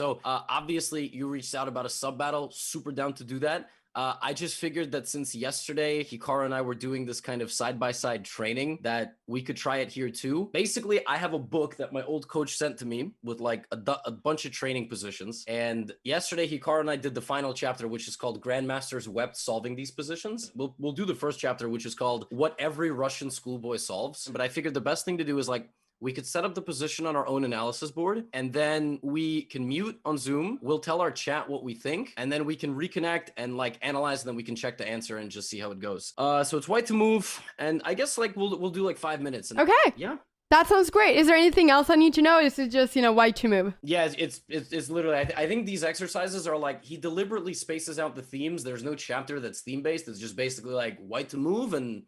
So obviously you reached out about a sub battle. Super down to do that. I just figured that since yesterday, Hikaru and I were doing this kind of side-by-side training, that we could try it here too. Basically, I have a book that my old coach sent to me with like a bunch of training positions. And yesterday, Hikaru and I did the final chapter, which is called Grandmasters Wept Solving These Positions. We'll do the first chapter, which is called What Every Russian Schoolboy Solves. But I figured the best thing to do is like, we could set up the position on our own analysis board, and then we can mute on Zoom. We'll tell our chat what we think, and then we can reconnect and like analyze, and then we can check the answer and just see how it goes. So it's white to move, and I guess like we'll do like 5 minutes. And, okay. Yeah. That sounds great. Is there anything else I need to know? Or is it just, white to move? Yeah, it's literally, I think these exercises are like, he deliberately spaces out the themes. There's no chapter that's theme-based. It's just basically like white to move and,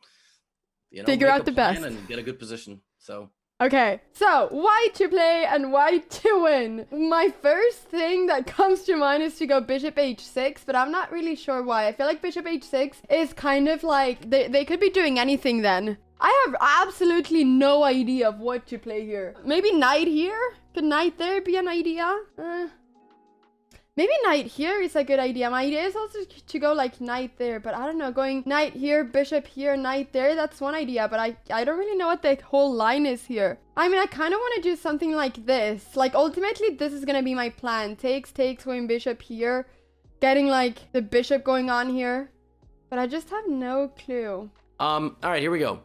figure out the best. And get a good position, so. Okay, so white to play and white to win. My first thing that comes to mind is to go bishop h6, but I'm not really sure why. I feel like bishop h6 is kind of like, they could be doing anything then. I have absolutely no idea of what to play here. Maybe knight here? Could knight there be an idea? Maybe knight here is a good idea. My idea is also to go like knight there, but I don't know. Going knight here, bishop here, knight there, that's one idea, but I don't really know what the whole line is here. I mean, I kind of want to do something like this. Like, ultimately, this is going to be my plan. Takes, going bishop here, getting like the bishop going on here, but I just have no clue. All right, here we go.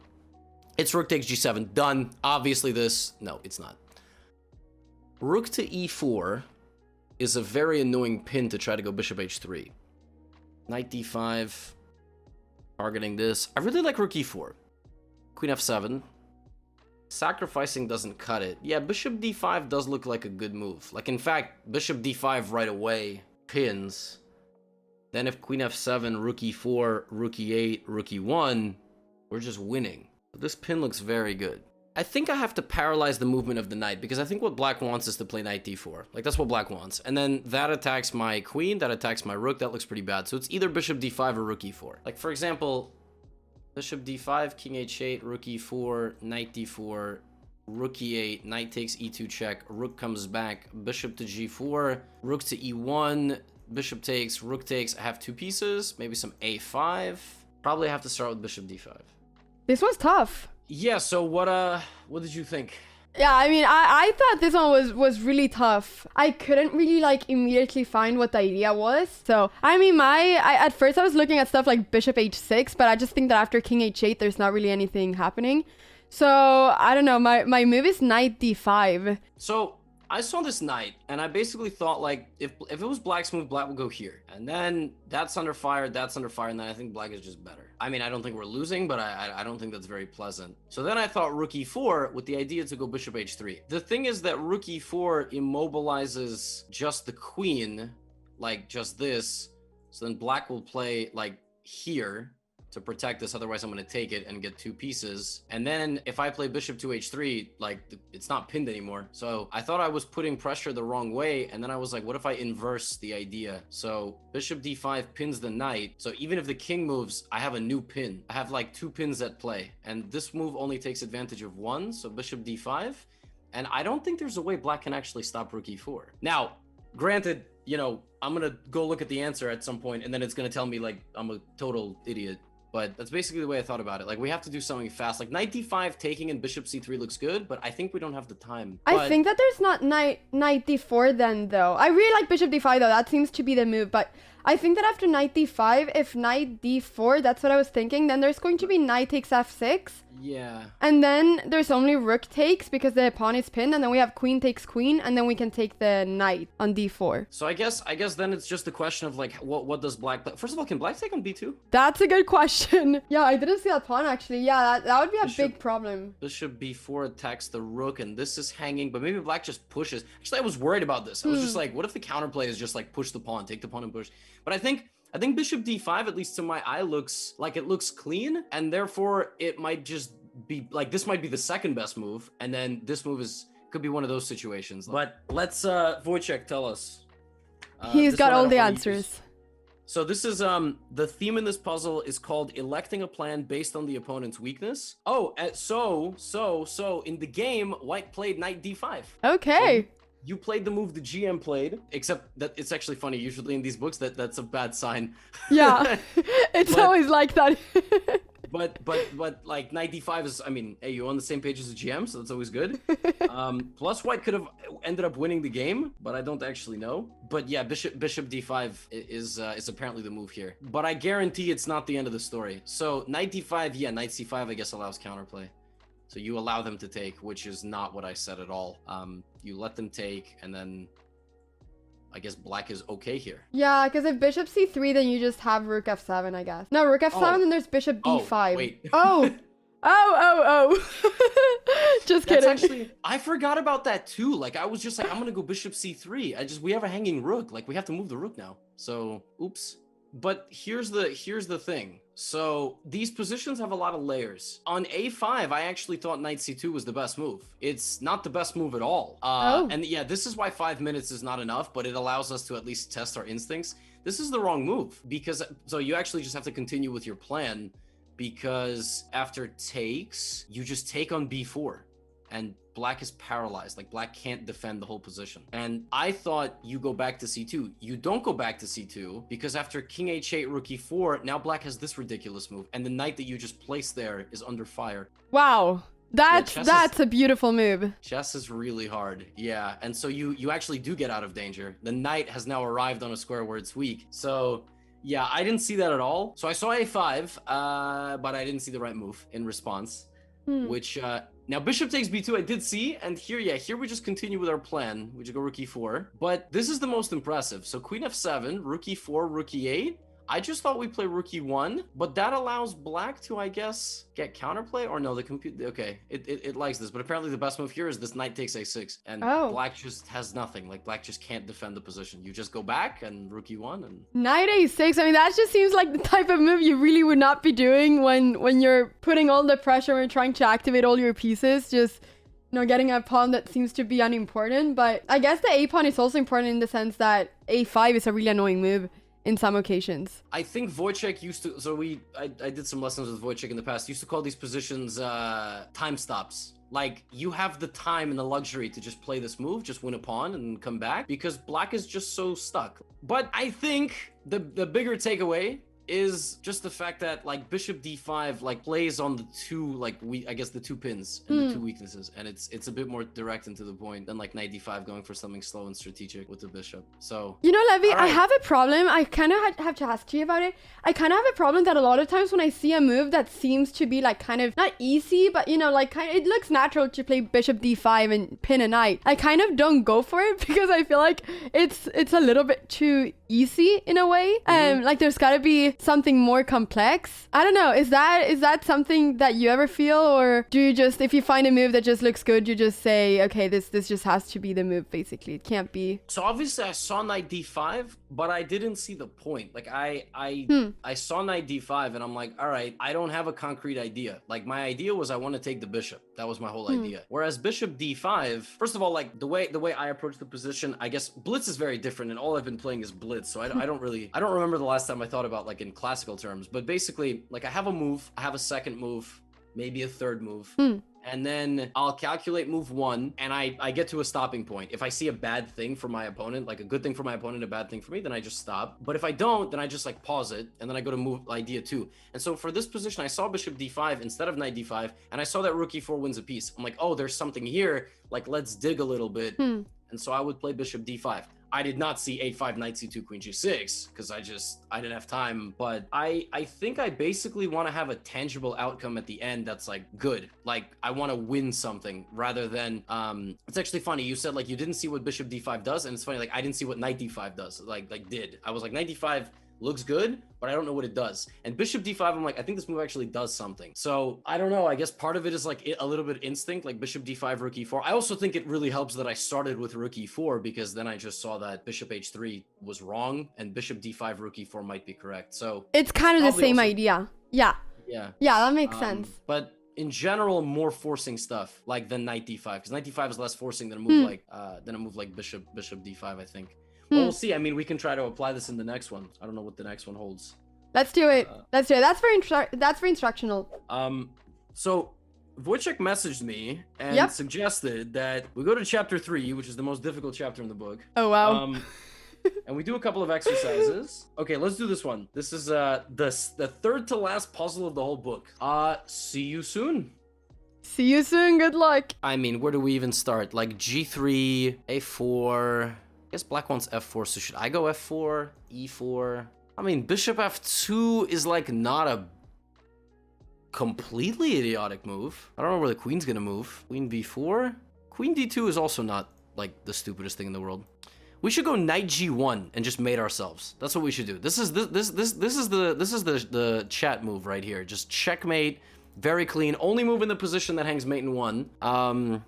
It's rook takes g7, done. Obviously no, it's not. Rook to e4 is a very annoying pin to try to go bishop h3. Knight d5, targeting this. I really like rook e4. Queen f7. Sacrificing doesn't cut it. Yeah, bishop d5 does look like a good move. Like, in fact, bishop d5 right away pins. Then if queen f7, rook e4, rook e8, rook e1, we're just winning. This pin looks very good. I think I have to paralyze the movement of the knight, because I think what black wants is to play knight d4. Like, that's what black wants. And then that attacks my queen, that attacks my rook. That looks pretty bad. So it's either bishop d5 or rook e4. Like, for example, bishop d5, king h8, rook e4, knight d4, rook e8, knight takes e2 check, rook comes back, bishop to g4, rook to e1, bishop takes, rook takes. I have two pieces, maybe some a5. Probably have to start with bishop d5. This one's tough. Yeah, so what did you think? Yeah, I mean, I thought this one was really tough. I couldn't really like immediately find what the idea was. So, I mean, at first I was looking at stuff like bishop h6, but I just think that after king h8, there's not really anything happening. So, I don't know, my move is knight d5. So, I saw this knight, and I basically thought, like, if it was black's move, black would go here. And then that's under fire, and then I think black is just better. I mean, I don't think we're losing, but I don't think that's very pleasant. So then I thought rook e4 with the idea to go bishop h3. The thing is that rook e4 immobilizes just the queen, like just this. So then black will play, like, here to protect this, otherwise I'm going to take it and get two pieces. And then if I play bishop to h3, like, it's not pinned anymore. So I thought I was putting pressure the wrong way, and then I was like, what if I inverse the idea? So bishop d5 pins the knight, so even if the king moves, I have a new pin. I have like two pins at play, and this move only takes advantage of one, so bishop d5. And I don't think there's a way black can actually stop rook e4. Now, granted, I'm going to go look at the answer at some point, and then it's going to tell me like I'm a total idiot. But that's basically the way I thought about it. Like, we have to do something fast. Like, knight d5 taking and bishop c3 looks good, but I think we don't have the time. I think that there's not knight d4 then, though. I really like bishop d5, though. That seems to be the move. But I think that after knight d5, if knight d4, that's what I was thinking, then there's going to be knight takes f6. Yeah. And then there's only rook takes because the pawn is pinned, and then we have queen takes queen, and then we can take the knight on d4. So I guess then it's just the question of like, what does black play? First of all, can black take on b2? That's a good question. Yeah, I didn't see that pawn actually. Yeah, that would be a big problem. Bishop b4 attacks the rook, and this is hanging, but maybe black just pushes. Actually, I was worried about this. I was just like, what if the counterplay is just like push the pawn, take the pawn and push? But I think bishop d5, at least to my eye, looks like it looks clean, and therefore it might just be like, this might be the second best move, and then this move could be one of those situations. But let's Wojciech, tell us. He's got all the answers. So this is the theme in this puzzle is called electing a plan based on the opponent's weakness. Oh, so in the game, white played knight d5. Okay. You played the move the GM played, except that it's actually funny. Usually in these books, that's a bad sign. Yeah, it's always like that. But like knight d5 is, I mean, hey, you're on the same page as the GM, so that's always good. Plus white could have ended up winning the game, but I don't actually know. But yeah, bishop d5 is apparently the move here. But I guarantee it's not the end of the story. So knight d5, yeah, knight c5 I guess allows counterplay. So you allow them to take, which is not what I said at all. You let them take, and then I guess black is okay here. Yeah, because if bishop c3, then you just have rook f7, I guess. No, rook f7, then there's bishop d5. Oh, wait. Oh. Just kidding. That's actually, I forgot about that too. Like, I was just like, I'm gonna go bishop c3. We have a hanging rook. Like, we have to move the rook now. So, oops. But here's the thing. So these positions have a lot of layers. On a5, I actually thought knight c2 was the best move. It's not the best move at all. And yeah, this is why 5 minutes is not enough, but it allows us to at least test our instincts. This is the wrong move, because so you actually just have to continue with your plan, because after takes, you just take on b4, and black is paralyzed. Like, black can't defend the whole position. And I thought you go back to c2. You don't go back to c2, because after king h8, rook e4, now black has this ridiculous move, and the knight that you just placed there is under fire. Wow. That's a beautiful move. Chess is really hard. Yeah, and so you actually do get out of danger. The knight has now arrived on a square where it's weak. So yeah, I didn't see that at all. So I saw a5, but I didn't see the right move in response, which now bishop takes b2 I did see, and here we just continue with our plan. We just go rook e4, but this is the most impressive. So queen f7, rook e4, rook e8. I just thought we play rook e1, but that allows black to, I guess, get counterplay, or no, the compute, okay, it likes this, but apparently the best move here is this knight takes a6, and black just has nothing. Like, black just can't defend the position. You just go back and rook e1 and knight a6. I mean, that just seems like the type of move you really would not be doing when you're putting all the pressure and trying to activate all your pieces. Just, you know, getting a pawn that seems to be unimportant. But I guess the a pawn is also important in the sense that a5 is a really annoying move in some occasions. I think Wojciech used to, so I did some lessons with Wojciech in the past, used to call these positions time stops. Like, you have the time and the luxury to just play this move, just win a pawn and come back, because black is just so stuck. But I think the bigger takeaway is just the fact that, like, bishop d5 like plays on the two, like, I guess the two pins and the two weaknesses, and it's a bit more direct and to the point than like knight d5 going for something slow and strategic with the bishop. So, you know, Levy, I have a problem. I kind of have to ask you about it. I kind of have a problem that a lot of times when I see a move that seems to be like kind of not easy, but, you know, like it looks natural to play bishop d5 and pin a knight, I kind of don't go for it, because I feel like it's a little bit too easy in a way. Like, there's got to be something more complex. I don't know. Is that something that you ever feel, or do you just, if you find a move that just looks good, you just say, okay, this just has to be the move, basically? It can't be. So obviously I saw knight d5, but I didn't see the point. Like, I saw knight d5 and I'm like, all right, I don't have a concrete idea. Like, my idea was I want to take the bishop. That was my whole idea. Whereas bishop d5, first of all, like, the way I approach the position, I guess blitz is very different, and all I've been playing is blitz. So I don't remember the last time I thought about, like, in classical terms, but basically, like, I have a move, I have a second move, maybe a third move, and then I'll calculate move 1, and I get to a stopping point. If I see a bad thing for my opponent, like a good thing for my opponent, a bad thing for me, then I just stop. But if I don't, then I just, like, pause it, and then I go to move idea 2. And so for this position, I saw bishop d5 instead of knight d5, and I saw that rook e4 wins a piece. I'm like, oh, there's something here, like, let's dig a little bit. And so I would play bishop d5. I did not see a5, knight c2, queen g6, because I didn't have time. But I think I basically want to have a tangible outcome at the end that's, like, good. Like, I want to win something rather than, it's actually funny. You said, like, you didn't see what bishop d5 does, and it's funny, like, I didn't see what knight d5 does. Like did. I was like, knight d5 looks good, but I don't know what it does. And bishop d5, I'm like, I think this move actually does something. So I don't know. I guess part of it is, like, a little bit instinct, like bishop d5, rook e4. I also think it really helps that I started with rook e4, because then I just saw that bishop h3 was wrong and bishop d5, rook e4 might be correct. So it's kind of the same idea. Yeah, that makes sense. But in general, more forcing stuff like than knight d5, because knight d5 is less forcing than a move like bishop d5, I think. Well, we'll see. I mean, we can try to apply this in the next one. I don't know what the next one holds. Let's do it. That's very instructional. So Wojciech messaged me and Yep. suggested that we go to chapter 3, which is the most difficult chapter in the book. Oh, wow. And we do a couple of exercises. Okay, let's do this one. This is the third to last puzzle of the whole book. See you soon. See you soon. Good luck. I mean, where do we even start? Like G3, A4. I guess black wants F4, so should I go F4, E4? I mean, bishop F2 is like not a completely idiotic move. I don't know where the queen's gonna move. Queen B4? Queen D2 is also not like the stupidest thing in the world. We should go knight G1 and just mate ourselves. That's what we should do. This is the chat move right here. Just checkmate, very clean. Only move in the position that hangs mate in 1.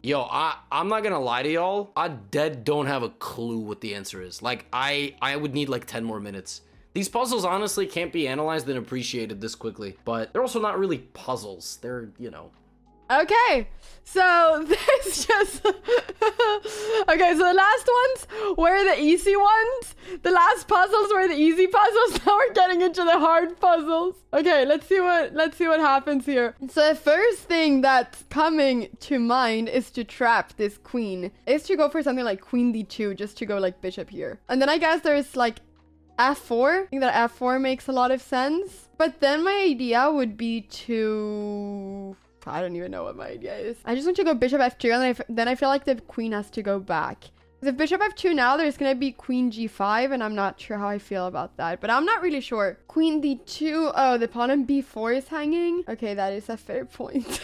Yo, I'm not gonna lie to y'all. I don't have a clue what the answer is. Like I would need like 10 more minutes. These puzzles honestly can't be analyzed and appreciated this quickly, but they're also not really puzzles. They're, you know. Okay, so this just... Okay, so the last ones were the easy ones. The last puzzles were the easy puzzles. Now we're getting into the hard puzzles. Okay, let's see what happens here. So the first thing that's coming to mind is to trap this queen. Is to go for something like queen d2, just to go like bishop here. And then I guess there's like f4. I think that f4 makes a lot of sense. But then my idea would be to... I don't even know what my idea is. I just want to go bishop f2, and then I feel like the queen has to go back. Because if bishop f2 now, there's going to be queen g5, and I'm not sure how I feel about that. But I'm not really sure. Queen d2. Oh, the pawn on b4 is hanging. Okay, that is a fair point.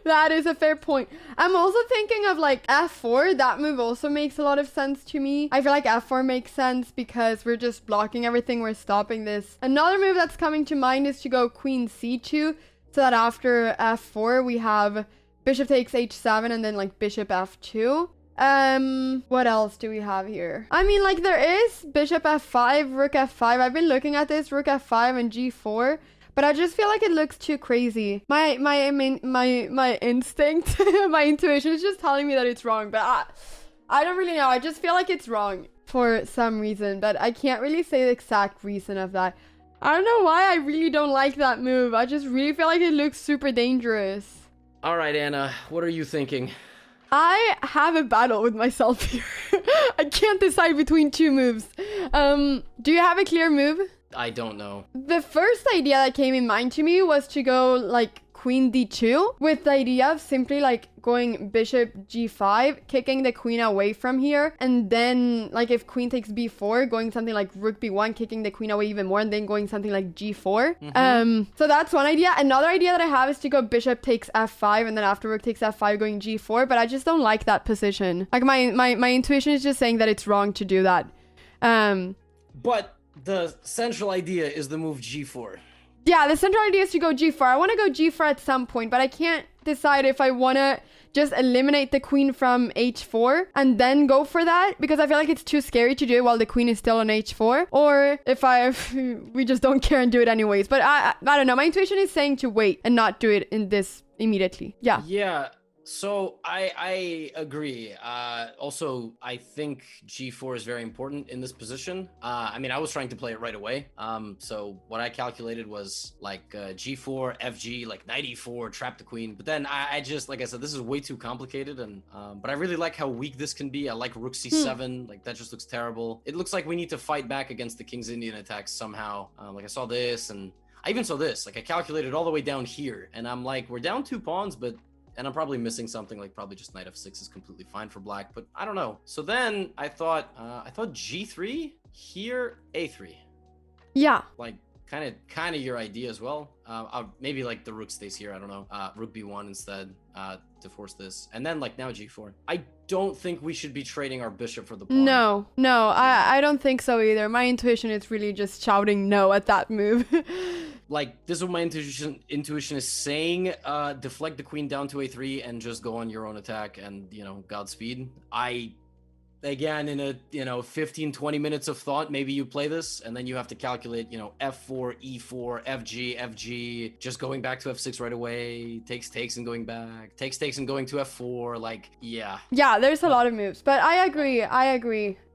That is a fair point. I'm also thinking of like f4. That move also makes a lot of sense to me. I feel like f4 makes sense because we're just blocking everything. We're stopping this. Another move that's coming to mind is to go queen c2. So that after f4, we have bishop takes h7 and then like bishop f2. What else do we have here? I mean, like there is bishop f5, rook f5. I've been looking at this, rook f5 and g4. But I just feel like it looks too crazy. My instinct, my intuition is just telling me that it's wrong. But I don't really know. I just feel like it's wrong for some reason. But I can't really say the exact reason of that. I don't know why I really don't like that move. I just really feel like it looks super dangerous. All right, Anna, what are you thinking? I have a battle with myself here. I can't decide between two moves. Do you have a clear move? I don't know. The first idea that came in mind to me was to go like queen d2 with the idea of simply like going bishop g5, kicking the queen away from here, and then like if queen takes b4, going something like rook b1, kicking the queen away even more, and then going something like g4. So that's one idea. Another idea that I have is to go bishop takes f5, and then after rook takes f5 going g4, but I just don't like that position. Like my intuition is just saying that it's wrong to do that. But the central idea is the move g4. Yeah, the central idea is to go g4. I want to go g4 at some point, but I can't decide if I want to just eliminate the queen from h4 and then go for that, because I feel like it's too scary to do it while the queen is still on h4, or if we just don't care and do it anyways. But I don't know. My intuition is saying to wait and not do it in this immediately. Yeah. Yeah. So I agree. Also, I think g4 is very important in this position. I mean, I was trying to play it right away. So what I calculated was like g4, fg, like knight e4, trap the queen. But then I just, like I said, this is way too complicated. And but I really like how weak this can be. I like rook c7. Like that just looks terrible. It looks like we need to fight back against the king's Indian attacks somehow. Like I saw this, and I even saw this. Like I calculated all the way down here, and I'm like, we're down 2 pawns, but. And I'm probably missing something, like probably just knight f6 is completely fine for black, but I don't know. So then I thought g3 here, a3. Yeah. Like kind of your idea as well. Maybe like the rook stays here. I don't know. Rook b1 instead to force this, and then like now g4. I don't think we should be trading our bishop for the pawn. No, I don't think so either. My intuition is really just shouting no at that move. Like, this is what my intuition is saying. Deflect the queen down to a3 and just go on your own attack and, you know, Godspeed. Again, in a, 15, 20 minutes of thought, maybe you play this, and then you have to calculate, f4, e4, fg, just going back to f6 right away, takes and going back, takes and going to f4, like, yeah. Yeah, there's a lot of moves, but I agree.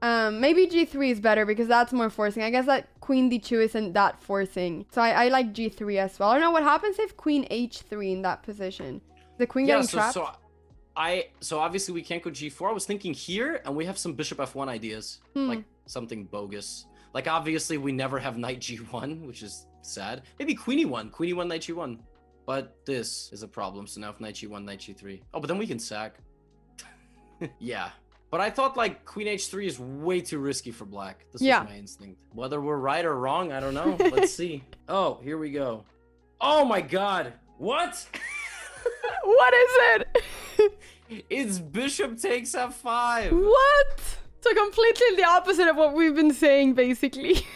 Maybe g3 is better because that's more forcing. I guess that queen d2 isn't that forcing. So I like g3 as well. I don't know what happens if queen h3 in that position. The queen Yeah, getting trapped? so obviously we can't go g4. I was thinking here, and we have some bishop f1 ideas. Like something bogus. Like obviously we never have knight g1, which is sad. Maybe queen e1, knight g1. But this is a problem. So now if knight g1, knight g3. Oh, but then we can sack. Yeah. But I thought like queen h3 is way too risky for black. This was my instinct. Whether we're right or wrong, I don't know. Let's see. Oh, here we go. Oh my god. What? What is it? It's bishop takes f5. What? So completely the opposite of what we've been saying, basically.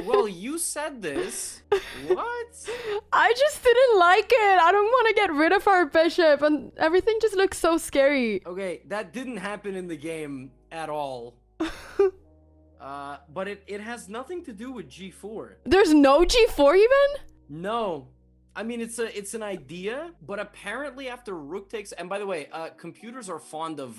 Well, you said this. What? I just didn't like it. I don't want to get rid of our bishop, and everything just looks so scary. Okay, that didn't happen in the game at all. But it has nothing to do with g4. There's no g4 even? No. I mean, it's an idea, but apparently after rook takes, and by the way, computers are fond of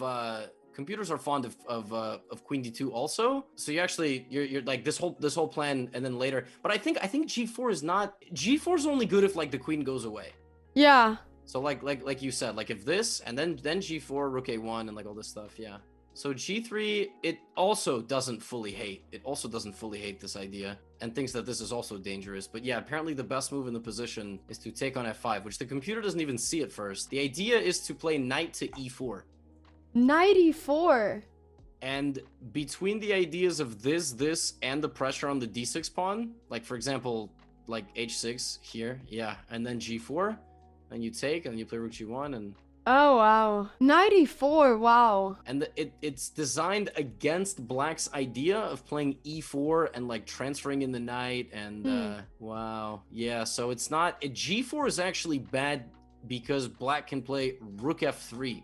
queen d2 also. So you're like this whole plan, and then later. But I think g4 is not. G4 is only good if like the queen goes away. Yeah. So like you said, like if this and then g4, rook a1, and like all this stuff. Yeah. So g3, it also doesn't fully hate. It also doesn't fully hate this idea and thinks that this is also dangerous. But yeah, apparently the best move in the position is to take on f5, which the computer doesn't even see at first. The idea is to play knight to e4. Knight e4. And between the ideas of this, and the pressure on the d6 pawn, like for example, like h6 here, yeah, and then g4, and you take, and you play rook g1, and... Oh, wow. Knight e4, wow. And it's designed against black's idea of playing e4 and like transferring in the knight, and wow. Yeah, so it's not... g4 is actually bad because black can play rook f3.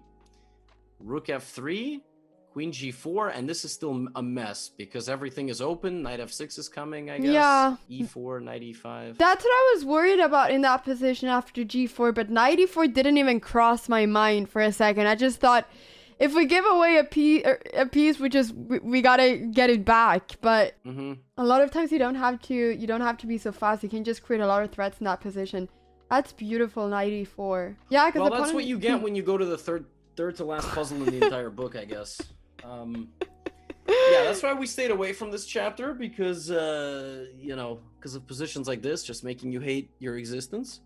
Rook f3, queen g4, and this is still a mess because everything is open. Knight f6 is coming, I guess. Yeah. e4, knight e5. That's what I was worried about in that position after g4, but knight e4 didn't even cross my mind for a second. I just thought, if we give away a piece, we gotta get it back. But a lot of times you don't have to be so fast. You can just create a lot of threats in that position. That's beautiful, knight e4. Yeah, because that's what you get when you go to the third to last puzzle in the entire book, I guess. Yeah, that's why we stayed away from this chapter, because because of positions like this just making you hate your existence.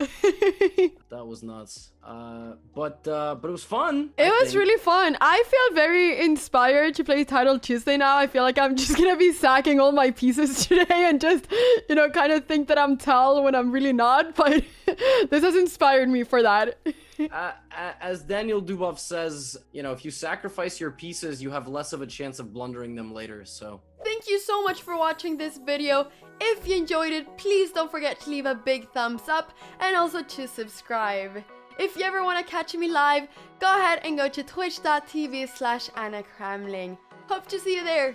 That was nuts. But it was fun. It was really fun. I feel very inspired to play Title Tuesday now. I feel like I'm just gonna be sacking all my pieces today and just, kind of think that I'm tall when I'm really not. But this has inspired me for that. As Daniel Dubov says, if you sacrifice your pieces, you have less of a chance of blundering them later, so. Thank you so much for watching this video. If you enjoyed it, please don't forget to leave a big thumbs up and also to subscribe. If you ever want to catch me live, go ahead and go to twitch.tv/AnnaCramling. Hope to see you there.